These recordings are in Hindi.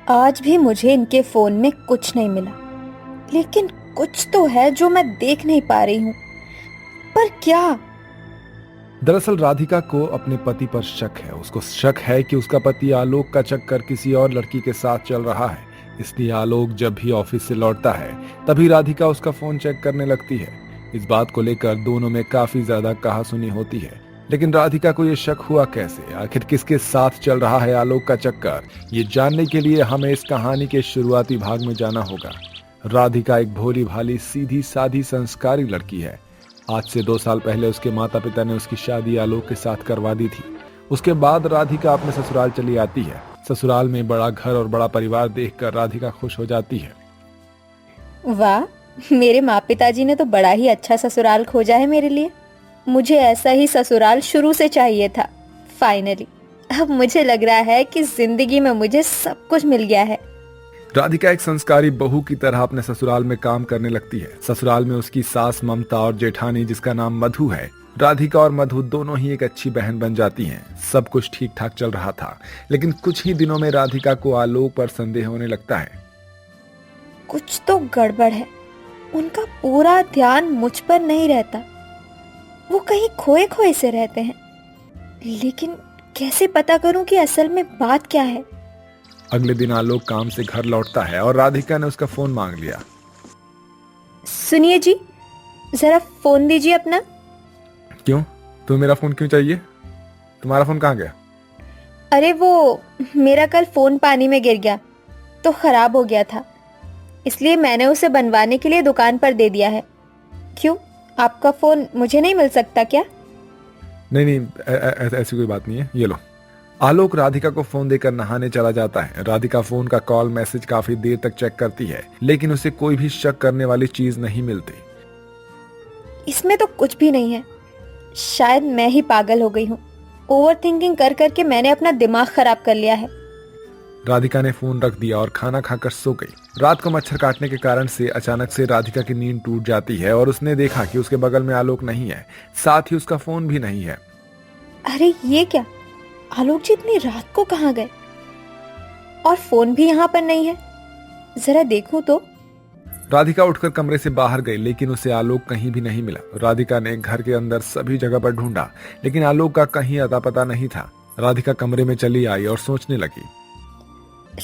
आज भी मुझे इनके फोन में कुछ नहीं मिला, लेकिन कुछ तो है जो मैं देख नहीं पा रही हूँ। पर क्या? दरअसल राधिका को अपने पति पर शक है। उसको शक है कि उसका पति आलोक का चक्कर किसी और लड़की के साथ चल रहा है। इसलिए आलोक जब भी ऑफिस से लौटता है तभी राधिका उसका फोन चेक करने लगती है। इस बात को लेकर दोनों में काफी ज्यादा कहासुनी होती है, लेकिन राधिका को यह शक हुआ कैसे? आखिर किसके साथ चल रहा है आलोक का चक्कर? ये जानने के लिए हमें इस कहानी के शुरुआती भाग में जाना होगा। राधिका एक भोली भाली, सीधी साधी, संस्कारी लड़की है। आज से 2 साल पहले उसके माता पिता ने उसकी शादी आलोक के साथ करवा दी थी। उसके बाद राधिका अपने ससुराल चली आती है। ससुराल में बड़ा घर और बड़ा परिवार देखकर राधिका खुश हो जाती है। वाह, मेरे माँ पिताजी ने तो बड़ा ही अच्छा ससुराल खोजा है मेरे लिए। मुझे ऐसा ही ससुराल शुरू से चाहिए था। फाइनली अब मुझे लग रहा है कि जिंदगी में मुझे सब कुछ मिल गया है। राधिका एक संस्कारी बहू की तरह अपने ससुराल में काम करने लगती है। ससुराल में उसकी सास ममता और जेठानी, जिसका नाम मधु है, राधिका और मधु दोनों ही एक अच्छी बहन बन जाती हैं। सब कुछ ठीक ठाक चल रहा था, लेकिन कुछ ही दिनों में राधिका को आलोक पर संदेह होने लगता है। कुछ तो गड़बड़ है। उनका पूरा ध्यान मुझ पर नहीं रहता। वो कहीं खोए खोए से रहते हैं। लेकिन कैसे पता करूं कि असल में बात क्या है? अगले दिन आलोक काम से घर लौटता है और राधिका ने उसका फोन मांग लिया। सुनिए जी, जरा फोन दीजिए अपना। क्यों? तुम्हें मेरा फोन क्यों चाहिए? तुम्हारा फोन कहाँ गया? अरे वो मेरा कल फोन पानी में गिर गया तो खराब हो गया था, इसलिए मैंने उसे बनवाने के लिए दुकान पर दे दिया है। क्यों, आपका फोन मुझे नहीं मिल सकता क्या? नहीं, ऐसी कोई बात नहीं है, ये लो। आलोक राधिका को फोन देकर नहाने चला जाता है। राधिका फोन का कॉल मैसेज काफी देर तक चेक करती है, लेकिन उसे कोई भी शक करने वाली चीज नहीं मिलती। इसमें तो कुछ भी नहीं है। शायद मैं ही पागल हो गई हूँ। ओवर थिंकिंग कर करके मैंने अपना दिमाग खराब कर लिया है। राधिका ने फोन रख दिया और खाना खाकर सो गई। रात को मच्छर काटने के कारण से अचानक से राधिका की नींद टूट जाती है और उसने देखा कि उसके बगल में आलोक नहीं है, साथ ही उसका फोन भी नहीं है। अरे ये क्या, आलोक जी इतनी रात को कहाँ गए? और फोन भी यहाँ पर नहीं है। जरा देखूं तो। राधिका उठकर कमरे से बाहर गई, लेकिन उसे आलोक कहीं भी नहीं मिला। राधिका ने घर के अंदर सभी जगह पर ढूंढा, लेकिन आलोक का कहीं अता पता नहीं था। राधिका कमरे में चली आई और सोचने लगी।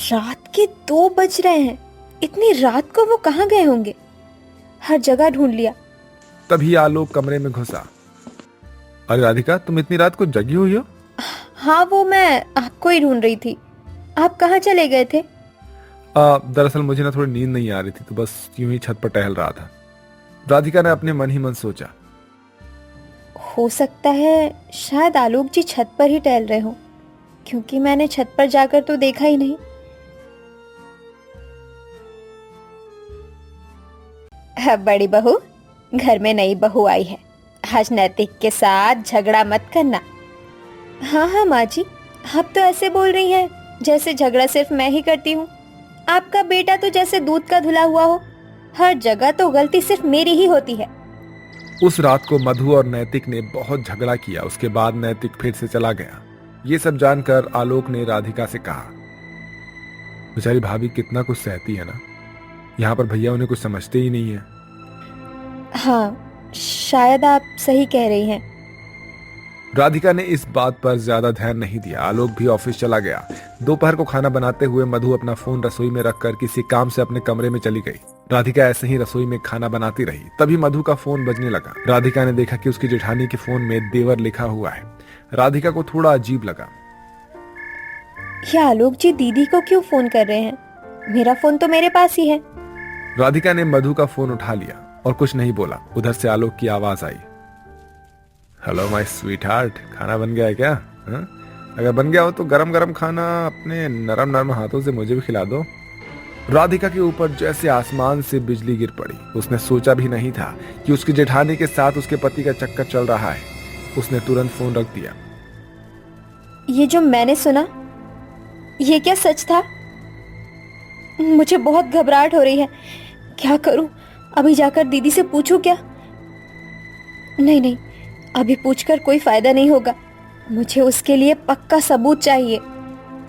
रात के 2 बज रहे हैं। इतनी रात को वो कहाँ गए होंगे? हर जगह ढूंढ लिया। तभी आलोक कमरे में घुसा। अरे राधिका, तुम इतनी रात को जगी हुई हो? हाँ, वो मैं आपको ही ढूंढ रही थी। आप कहाँ चले गए थे? दरअसल मुझे ना थोड़ी नींद नहीं आ रही थी, तो बस यूं ही छत पर टहल रहा था। राधिका ने अपने मन ही मन सोचा। हो सकता है शायद आलोक जी छत पर ही टहल रहे हो, क्योंकि मैंने छत पर जाकर तो देखा ही नहीं। बड़ी बहू, घर में नई बहू आई है। आज नैतिक के साथ झगड़ा मत करना। हाँ हाँ माँ जी, आप तो ऐसे बोल रही हैं जैसे झगड़ा सिर्फ मैं ही करती हूँ। आपका बेटा तो जैसे दूध का धुला हुआ हो। हर जगह तो गलती सिर्फ मेरी ही होती है। उस रात को मधु और नैतिक ने बहुत झगड़ा किया। उसके बाद नैतिक फिर से चला गया। ये सब जानकर आलोक ने राधिका से कहा, बेचारी भाभी कितना कुछ सहती है ना, यहाँ पर भैया उन्हें कुछ समझते ही नहीं है। हाँ, शायद आप सही कह रही हैं। राधिका ने इस बात पर ज्यादा ध्यान नहीं दिया। आलोक भी ऑफिस चला गया। दोपहर को खाना बनाते हुए मधु अपना फोन रसोई में रखकर किसी काम से अपने कमरे में चली गई। राधिका ऐसे ही रसोई में खाना बनाती रही। तभी मधु का फोन बजने लगा। राधिका ने देखा कि उसकी जेठानी के फोन में देवर लिखा हुआ है। राधिका को थोड़ा अजीब लगा। ये आलोक जी दीदी को क्यों फोन कर रहे हैं? मेरा फोन तो मेरे पास ही है। राधिका ने मधु का फोन उठा लिया और कुछ नहीं बोला। उधर से आलोक की आवाज आई, हेलो माय स्वीट हार्ट, खाना बन गया है क्या? अगर बन गया हो तो गरम गरम खाना अपने नरम नरम हाथों से मुझे भी खिला दो। राधिका के ऊपर जैसे आसमान से बिजली गिर पड़ी। उसने सोचा भी नहीं था कि उसकी जेठानी के साथ उसके पति का चक्कर चल रहा है। उसने तुरंत फोन रख दिया। ये जो मैंने सुना, ये क्या सच था? मुझे बहुत घबराहट हो रही है। क्या करूं? अभी जाकर दीदी से पूछूं क्या? नहीं, अभी पूछकर कोई फायदा नहीं होगा। मुझे उसके लिए पक्का सबूत चाहिए।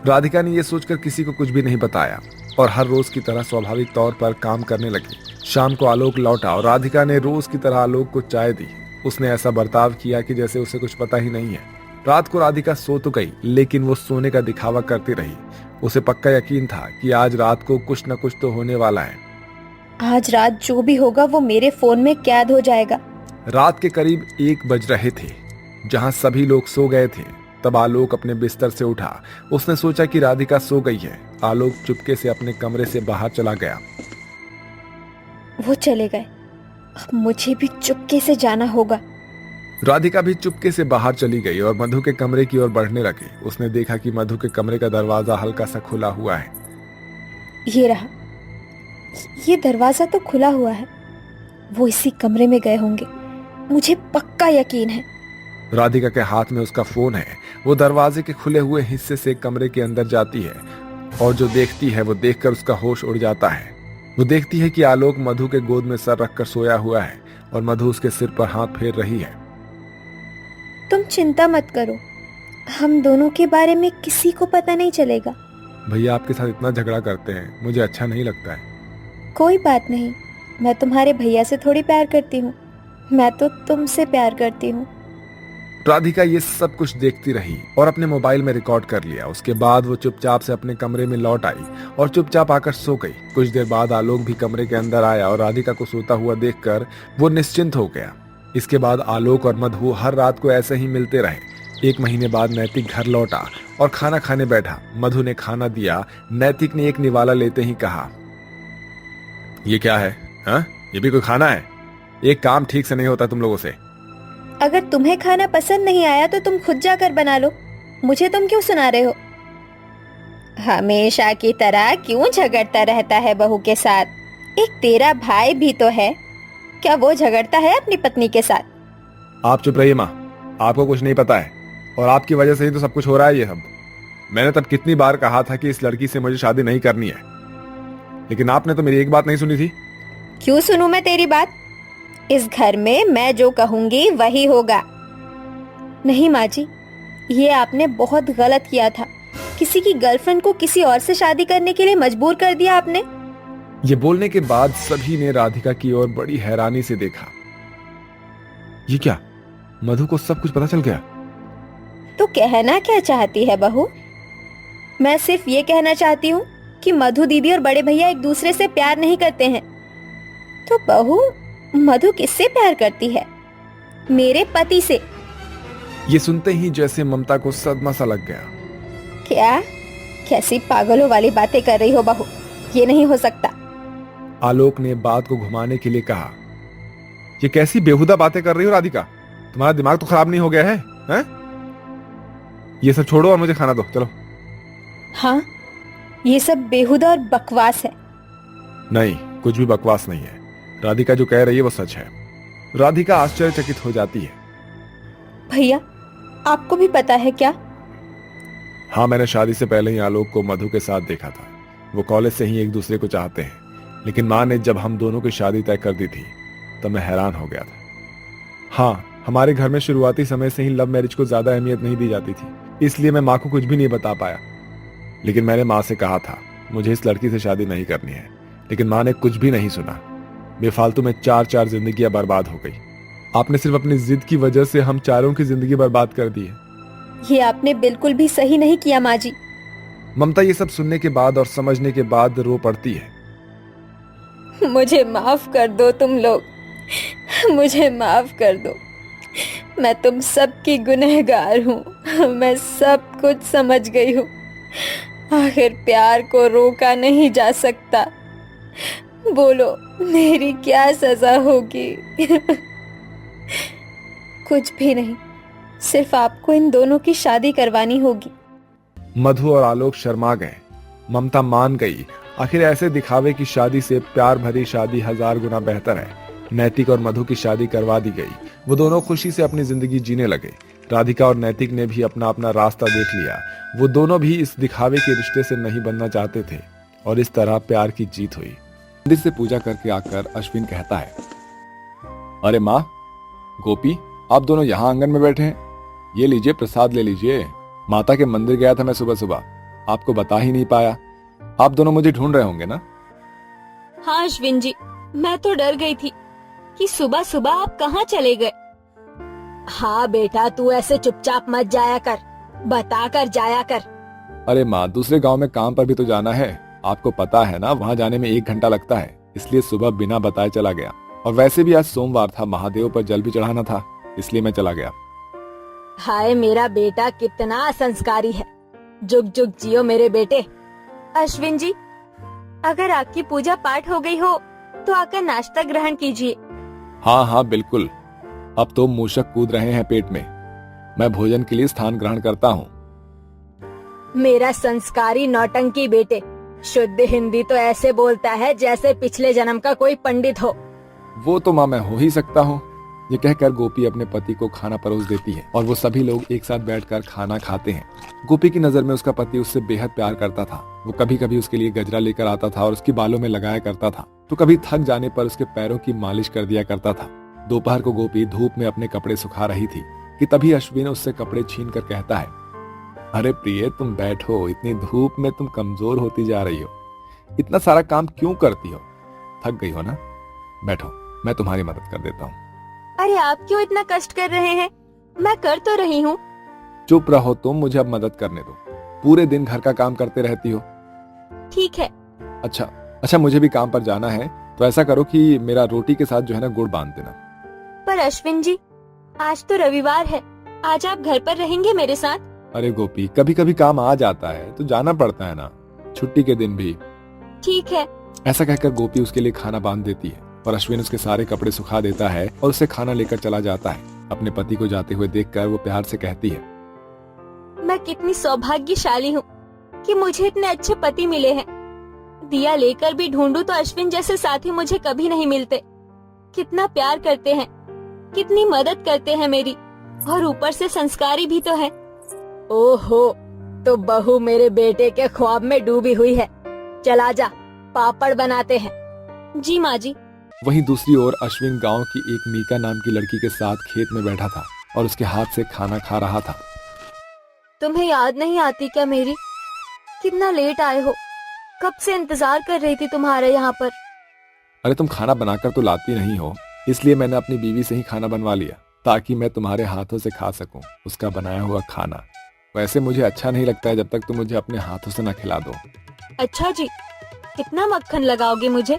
राधिका ने यह सोचकर किसी को कुछ भी नहीं बताया और हर रोज की तरह स्वाभाविक तौर पर काम करने लगी। शाम को आलोक लौटा और राधिका ने रोज की तरह आलोक को चाय दी। उसने ऐसा बर्ताव किया कि जैसे उसे कुछ पता ही नहीं है। रात को राधिका सो तो गई, लेकिन वो सोने का दिखावा करती रही। उसे पक्का यकीन था कि आज रात को कुछ न कुछ तो होने वाला है। आज रात जो भी होगा वो मेरे फोन में कैद हो जाएगा। रात के करीब 1 बज रहे थे। जहां सभी लोग सो गए थे, तब आलोक अपने बिस्तर से उठा। उसने सोचा कि राधिका सो गई है। आलोक चुपके से अपने कमरे से बाहर चला गया। वो चले गए, अब मुझे भी चुपके से जाना होगा। राधिका भी चुपके से बाहर चली गई और मधु के कमरे की ओर बढ़ने लगी। उसने देखा कि मधु के कमरे का दरवाजा हल्का सा खुला हुआ है। ये रहा, ये दरवाजा तो खुला हुआ है। वो इसी कमरे में गए होंगे, मुझे पक्का यकीन है। राधिका के हाथ में उसका फोन है। वो दरवाजे के खुले हुए हिस्से से कमरे के अंदर जाती है और जो देखती है वो देखकर उसका होश उड़ जाता है। वो देखती है कि आलोक मधु के गोद में सर रखकर सोया हुआ है और मधु उसके सिर पर हाथ फेर रही है। तुम चिंता मत करो, हम दोनों के बारे में किसी को पता नहीं चलेगा। भैया आपके साथ इतना झगड़ा करते हैं, मुझे अच्छा नहीं लगता है। कोई बात नहीं, मैं तुम्हारे भैया से थोड़ी प्यार करती हूँ, मैं तो तुमसे प्यार करती हूँ। राधिका ये सब कुछ देखती रही और अपने मोबाइल में रिकॉर्ड कर लिया। उसके बाद वो चुपचाप से अपने कमरे में लौट आई और चुपचाप आकर सो गई। कुछ देर बाद आलोक भी कमरे के अंदर आया और राधिका को सोता हुआ देखकर वो निश्चिंत हो गया। इसके बाद आलोक और मधु हर रात को ऐसे ही मिलते रहे। 1 महीने बाद नैतिक घर लौटा और खाना खाने बैठा। मधु ने खाना दिया। नैतिक ने एक निवाला लेते ही कहा, ये क्या है? हाँ, ये भी कोई खाना है? एक काम ठीक से नहीं होता तुम लोगों से। अगर तुम्हें खाना पसंद नहीं आया तो तुम खुद जाकर बना लो, मुझे तुम क्यों सुना रहे हो? हमेशा की तरह क्यों झगड़ता रहता है बहू के साथ? एक तेरा भाई भी तो है, क्या वो झगड़ता है अपनी पत्नी के साथ? आप चुप रहिए माँ, आपको कुछ नहीं पता है और आपकी वजह से ही तो सब कुछ हो रहा है ये सब। मैंने तब कितनी बार कहा था कि इस लड़की से मुझे शादी नहीं करनी है, लेकिन आपने तो मेरी एक बात नहीं सुनी थी। क्यों सुनूं मैं तेरी बात? इस घर में मैं जो कहूंगी वही होगा। नहीं माँ जी, ये आपने बहुत गलत किया था। किसी की गर्लफ्रेंड को किसी और से शादी करने के लिए मजबूर कर दिया आपने। ये बोलने के बाद सभी ने राधिका की ओर बड़ी हैरानी से देखा। ये क्या, मधु को सब कुछ पता चल गया? तो कहना क्या चाहती है बहू? मैं सिर्फ ये कहना चाहती हूँ कि मधु दीदी और बड़े भैया एक दूसरे से प्यार नहीं करते हैं। तो बहू, मधु किससे प्यार करती है? मेरे पति से। ये सुनते ही जैसे ममता को सदमा सा लग गया। क्या? कैसी पागलों वाली बातें कर रही हो बहू, ये नहीं हो सकता। आलोक ने बात को घुमाने के लिए कहा, ये कैसी बेहुदा बातें कर रही हो राधिका? तुम्हारा दिमाग तो खराब नहीं हो गया है, हैं? ये सब छोड़ो और मुझे खाना दो, चलो। हाँ, ये सब बेहुदा और बकवास है। नहीं, कुछ भी बकवास नहीं है। राधिका जो कह रही है वो सच है। राधिका आश्चर्यचकित हो जाती है। भैया, आपको भी पता है क्या? हाँ, मैंने शादी से पहले ही आलोक को मधु के साथ देखा था। वो कॉलेज से ही एक दूसरे को चाहते हैं, लेकिन माँ ने जब हम दोनों की शादी तय कर दी थी तब मैं हैरान हो गया था। हाँ, हमारे घर में शुरुआती समय से ही लव मैरिज को ज्यादा अहमियत नहीं दी जाती थी, इसलिए मैं माँ को कुछ भी नहीं बता पाया। लेकिन मैंने माँ से कहा था मुझे इस लड़की से शादी नहीं करनी है, लेकिन माँ ने कुछ भी नहीं सुना। बेफालतू में 4 जिंदगियां बर्बाद हो गई। आपने सिर्फ अपनी जिद की वजह से हम चारों की जिंदगी बर्बाद कर दी है। ये आपने बिल्कुल भी सही नहीं किया माँ जी। ममता ये सब सुनने के बाद और समझने के बाद रो पड़ती है। मुझे माफ कर दो तुम लोग, मुझे माफ कर दो। मैं तुम सबकी गुनहगार हूँ। मैं सब कुछ समझ गई हूँ। आखिर प्यार को रोका नहीं जा सकता। बोलो, मेरी क्या सजा होगी? कुछ भी नहीं, सिर्फ आपको इन दोनों की शादी करवानी होगी। मधु और आलोक शर्मा गए। ममता मान गई। आखिर ऐसे दिखावे की शादी से प्यार भरी शादी 1000 गुना बेहतर है। नैतिक और मधु की शादी करवा दी गई। वो दोनों खुशी से अपनी जिंदगी जीने लगे। राधिका और नैतिक ने भी अपना अपना रास्ता देख लिया। वो दोनों भी इस दिखावे के रिश्ते से नहीं बनना चाहते थे और इस तरह प्यार की जीत हुई। मंदिर से पूजा करके आकर अश्विन कहता है, अरे माँ, गोपी, आप दोनों यहाँ आंगन में बैठे हैं। ये लीजिए, प्रसाद ले लीजिए। माता के मंदिर गया था मैं सुबह सुबह, आपको बता ही नहीं पाया। आप दोनों मुझे ढूंढ रहे होंगे ना? हाँ अश्विन जी, मैं तो डर गई थी कि सुबह सुबह आप कहाँ चले गए। हाँ बेटा, तू ऐसे चुपचाप मत जाया कर, बता कर जाया कर। अरे माँ, दूसरे गांव में काम पर भी तो जाना है। आपको पता है ना, वहाँ जाने में 1 घंटा लगता है, इसलिए सुबह बिना बताए चला गया। और वैसे भी आज सोमवार था, महादेव पर जल भी चढ़ाना था, इसलिए मैं चला गया। हाय मेरा बेटा कितना संस्कारी है, जुग जुग जियो मेरे बेटे। अश्विन जी, अगर आपकी पूजा पाठ हो गई हो तो आकर नाश्ता ग्रहण कीजिए। हाँ हाँ बिल्कुल, अब तो मूषक कूद रहे हैं पेट में। मैं भोजन के लिए स्थान ग्रहण करता हूँ। मेरा संस्कारी नौटंकी बेटे शुद्ध हिंदी तो ऐसे बोलता है जैसे पिछले जन्म का कोई पंडित हो। वो तो माँ मैं हो ही सकता हूँ। ये कहकर गोपी अपने पति को खाना परोस देती है और वो सभी लोग एक साथ बैठकर खाना खाते हैं। गोपी की नजर में उसका पति उससे बेहद प्यार करता था। वो कभी कभी उसके लिए गजरा लेकर आता था और उसके बालों में लगाया करता था, तो कभी थक जाने पर उसके पैरों की मालिश कर दिया करता था। दोपहर को गोपी धूप में अपने कपड़े सुखा रही थी कि तभी अश्विन उससे कपड़े छीन कर कहता है, अरे प्रिय तुम बैठो, इतनी धूप में तुम कमजोर होती जा रही हो, इतना सारा काम क्यों करती हो? थक गई हो ना? बैठो, मैं तुम्हारी मदद कर देता हूँ। अरे आप क्यों इतना कष्ट कर रहे हैं, मैं कर तो रही हूँ। चुप रहो तुम, मुझे अब मदद करने दो। पूरे दिन घर का काम करते रहती हो। ठीक है। अच्छा मुझे भी काम पर जाना है, तो ऐसा करो कि मेरा रोटी के साथ जो है ना गुड़ बांध देना। पर अश्विन जी, आज तो रविवार है, आज आप घर पर रहेंगे मेरे साथ? अरे गोपी, कभी कभी काम आ जाता है तो जाना पड़ता है ना, छुट्टी के दिन भी। ठीक है। ऐसा कहकर गोपी उसके लिए खाना बांध देती है और अश्विन उसके सारे कपड़े सुखा देता है और उसे खाना लेकर चला जाता है। अपने पति को जाते हुए देखकर वो प्यार से कहती है, मैं कितनी सौभाग्यशाली हूँ कि मुझे इतने अच्छे पति मिले हैं। दिया लेकर भी ढूंढूं तो अश्विन जैसे साथी मुझे कभी नहीं मिलते। कितना प्यार करते हैं, कितनी मदद करते हैं मेरी, और ऊपर से संस्कारी भी तो है। ओहो, तो बहू मेरे बेटे के ख्वाब में डूबी हुई है। चला जा, पापड़ बनाते हैं। जी माँ जी। वहीं दूसरी ओर अश्विन गांव की एक मीका नाम की लड़की के साथ खेत में बैठा था और उसके हाथ से खाना खा रहा था। तुम्हें याद नहीं आती क्या मेरी? कितना लेट आए हो, कब से इंतजार कर रही थी तुम्हारे यहाँ पर। अरे तुम खाना बनाकर तो लाती नहीं हो, इसलिए मैंने अपनी बीवी से ही खाना बनवा लिया ताकि मैं तुम्हारे हाथों से खा सकूं उसका बनाया हुआ खाना। वैसे मुझे अच्छा नहीं लगता है जब तक तुम मुझे अपने हाथों से न खिला दो। अच्छा जी, कितना मक्खन लगाओगे मुझे?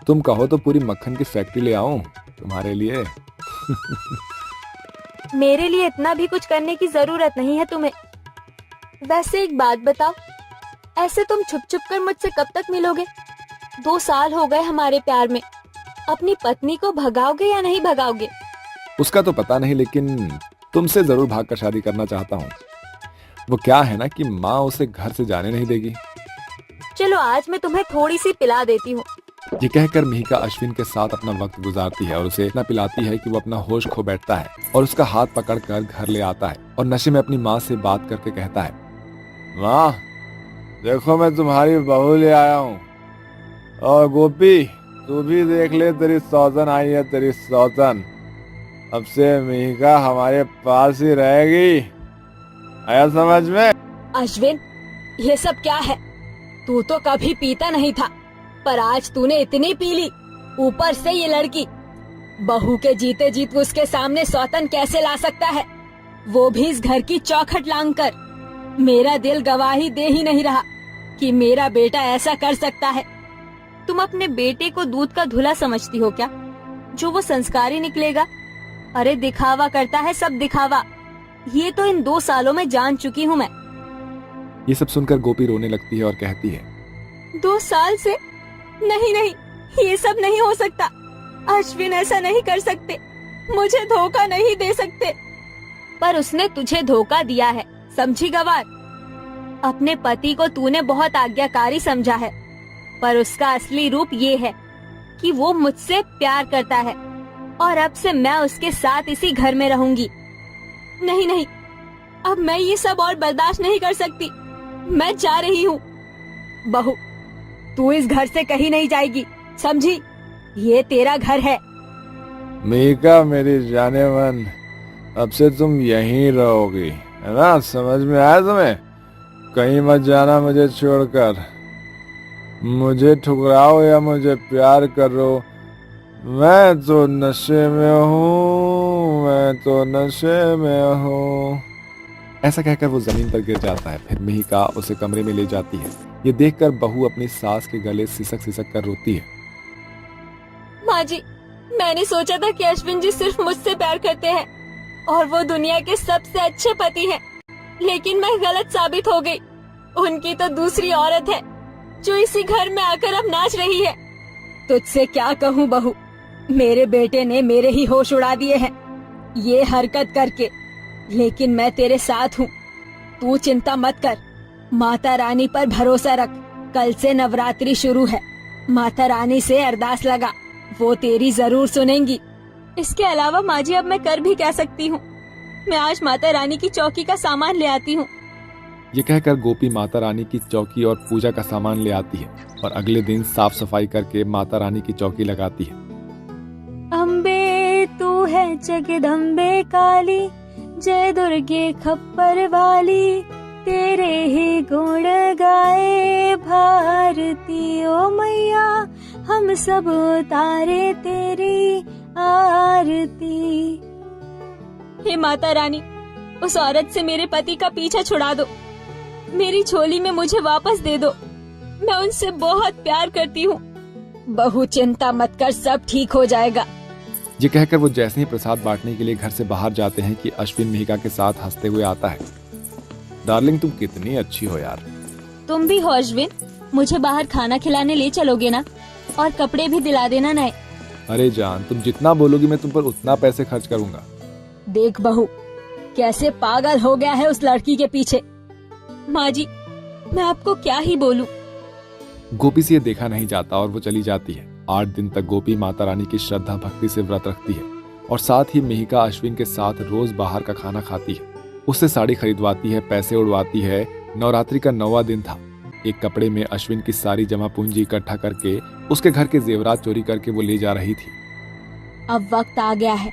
तुम कहो तो पूरी मक्खन की फैक्ट्री ले आऊं तुम्हारे लिए। मेरे लिए इतना भी कुछ करने की जरूरत नहीं है तुम्हें। वैसे एक बात बताओ, ऐसे तुम छुप छुप कर मुझसे कब तक मिलोगे? 2 साल हो गए हमारे प्यार में। अपनी पत्नी को भगाओगे या नहीं भगाओगे? उसका तो पता नहीं, लेकिन तुमसे जरूर भागकर शादी करना चाहता हूँ। वो क्या है ना कि माँ उसे घर से जाने नहीं देगी। चलो आज मैं तुम्हें थोड़ी सी पिला देती हूँ। ये कहकर मिहिका अश्विन के साथ अपना वक्त गुजारती है और उसे इतना पिलाती है कि वो अपना होश खो बैठता है और उसका हाथ पकड़कर घर ले आता है और नशे में अपनी माँ से बात करके कहता है, माँ देखो मैं तुम्हारी बहू ले आया हूँ, और गोपी तू भी देख ले, तेरी सौतन आई है, तेरी सौतन। अब से मिहिका हमारे पास ही रहेगी, आया समझ में? अश्विन, ये सब क्या है? तू तो कभी पीता नहीं था, पर आज तूने इतनी पी ली। ऊपर से ये लड़की, बहू के जीते जीत उसके सामने सौतन कैसे ला सकता है, वो भी इस घर की चौखट लांग कर। मेरा दिल गवाही दे ही नहीं रहा कि मेरा बेटा ऐसा कर सकता है। तुम अपने बेटे को दूध का धुला समझती हो क्या, जो वो संस्कारी निकलेगा? अरे दिखावा करता है, सब दिखावा। ये तो इन 2 सालों में जान चुकी हूँ मैं। ये सब सुनकर गोपी रोने लगती है और कहती है, 2 साल से? नहीं नहीं, ये सब नहीं हो सकता। अश्विन ऐसा नहीं कर सकते, मुझे धोखा नहीं दे सकते। पर उसने तुझे धोखा दिया है, समझी गवार? अपने पति को तूने बहुत आज्ञाकारी समझा है, पर उसका असली रूप ये है कि वो मुझसे प्यार करता है और अब से मैं उसके साथ इसी घर में रहूंगी। नहीं नहीं, अब मैं ये सब और बर्दाश्त नहीं कर सकती। मैं जा रही हूँ। बहू, तू इस घर से कहीं नहीं जाएगी, समझी? ये तेरा घर है। मिहिका मेरी जाने मन, अब से तुम यहीं रहोगी, है ना? समझ में आया तुम्हें? कहीं मत जाना मुझे छोड़कर। मुझे ठुकराओ या मुझे प्यार करो, मैं तो नशे में हूँ, मैं तो नशे में हूँ। ऐसा कहकर वो जमीन पर गिर जाता है। फिर मिहिका उसे कमरे में ले जाती है। ये देखकर बहू अपनी सास के गले सिसक सिसक कर रोती है। माँ जी, मैंने सोचा था कि अश्विन जी सिर्फ मुझसे प्यार करते हैं और वो दुनिया के सबसे अच्छे पति हैं, लेकिन मैं गलत साबित हो गई। उनकी तो दूसरी औरत है जो इसी घर में आकर अब नाच रही है। तुझसे क्या कहूँ बहू, मेरे बेटे ने मेरे ही होश उड़ा दिए हैं ये हरकत करके, लेकिन मैं तेरे साथ हूँ। तू चिंता मत कर, माता रानी पर भरोसा रख। कल से नवरात्रि शुरू है, माता रानी से अरदास लगा, वो तेरी जरूर सुनेंगी। इसके अलावा माँ जी अब मैं कर भी क्या सकती हूँ। मैं आज माता रानी की चौकी का सामान ले आती हूँ। ये कहकर गोपी माता रानी की चौकी और पूजा का सामान ले आती है और अगले दिन साफ सफाई करके माता रानी की चौकी लगाती है। अम्बे तू है जगदम्बे काली, जय दुर्गे खप्पर वाली, तेरे ही गुण गाए भारती ओ मैया, हम सब उतारे तेरी आरती। हे माता रानी, उस औरत से मेरे पति का पीछा छुड़ा दो, मेरी झोली में मुझे वापस दे दो। मैं उनसे बहुत प्यार करती हूँ। बहू चिंता मत कर, सब ठीक हो जाएगा। ये कहकर वो जैसे ही प्रसाद बांटने के लिए घर से बाहर जाते हैं कि अश्विन मिहिका के साथ हंसते हुए आता है। डार्लिंग तुम कितनी अच्छी हो यार। तुम भी हो अश्विन, मुझे बाहर खाना खिलाने ले चलोगे ना, और कपड़े भी दिला देना नए। अरे जान, तुम जितना बोलोगी मैं तुम पर उतना पैसे खर्च करूंगा। देख बहू, कैसे पागल हो गया है उस लड़की के पीछे। माँ जी, मैं आपको क्या ही बोलूं। गोपी से ये देखा नहीं जाता और वो चली जाती है। 8 दिन तक गोपी माता रानी की श्रद्धा भक्ति से व्रत रखती है और साथ ही मिहिका अश्विन के साथ रोज बाहर का खाना खाती है। उससे साड़ी खरीदवाती है, पैसे उड़वाती है। नवरात्रि का 9वां दिन था। एक कपड़े में अश्विन की सारी जमा पूंजी इकट्ठा करके उसके घर के जेवरात चोरी करके वो ले जा रही थी। अब वक्त आ गया है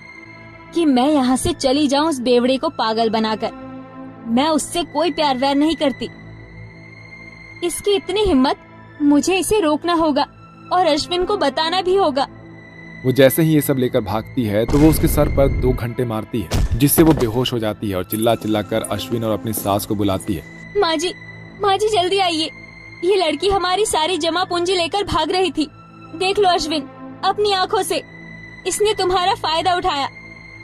कि मैं यहाँ से चली जाऊँ उस बेवड़े को पागल बनाकर। मैं उससे कोई प्यार व्यार नहीं करती। इसकी इतनी हिम्मत, मुझे इसे रोकना होगा और अश्विन को बताना भी होगा। वो जैसे ही ये सब लेकर भागती है तो वो उसके सर पर 2 घंटे मारती है, जिससे वो बेहोश हो जाती है और चिल्ला चिल्ला कर अश्विन और अपनी सास को बुलाती है। माँ जी जल्दी आइए, ये लड़की हमारी सारी जमा पूंजी लेकर भाग रही थी। देख लो अश्विन, अपनी आँखों से। इसने तुम्हारा फायदा उठाया,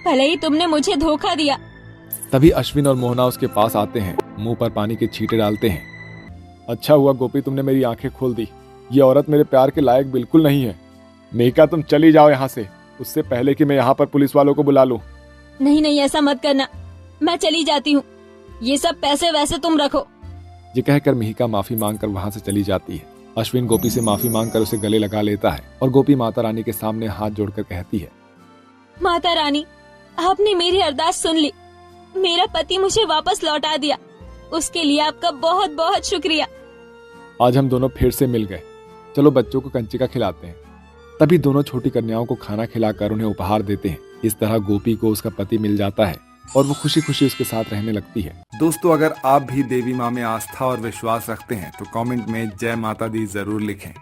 भले ही तुमने मुझे धोखा दिया। तभी अश्विन और मोहना उसके पास आते हैं, मुंह पर पानी के छींटे डालते हैं। अच्छा हुआ गोपी, तुमने मेरी आंखें खोल दी। ये औरत मेरे प्यार के लायक बिल्कुल नहीं है। मिहिका तुम चली जाओ यहाँ से, उससे पहले कि मैं यहाँ पर पुलिस वालों को बुला लूं। नहीं, ऐसा मत करना, मैं चली जाती हूँ। ये सब पैसे वैसे तुम रखो। ये कहकर मिहिका माफी मांगकर वहाँ से चली जाती है। अश्विन गोपी से माफी मांगकर उसे गले लगा लेता है और गोपी माता रानी के सामने हाथ जोड़कर कहती है, माता रानी, आपने मेरी अरदास सुन ली, मेरा पति मुझे वापस लौटा दिया, उसके लिए आपका बहुत बहुत शुक्रिया। आज हम दोनों फिर से मिल गए, चलो बच्चों को कंचिका खिलाते हैं। तभी दोनों छोटी कन्याओं को खाना खिलाकर उन्हें उपहार देते हैं। इस तरह गोपी को उसका पति मिल जाता है और वो खुशी खुशी उसके साथ रहने लगती है। दोस्तों, अगर आप भी देवी माँ में आस्था और विश्वास रखते हैं तो कमेंट में जय माता दी जरूर लिखें।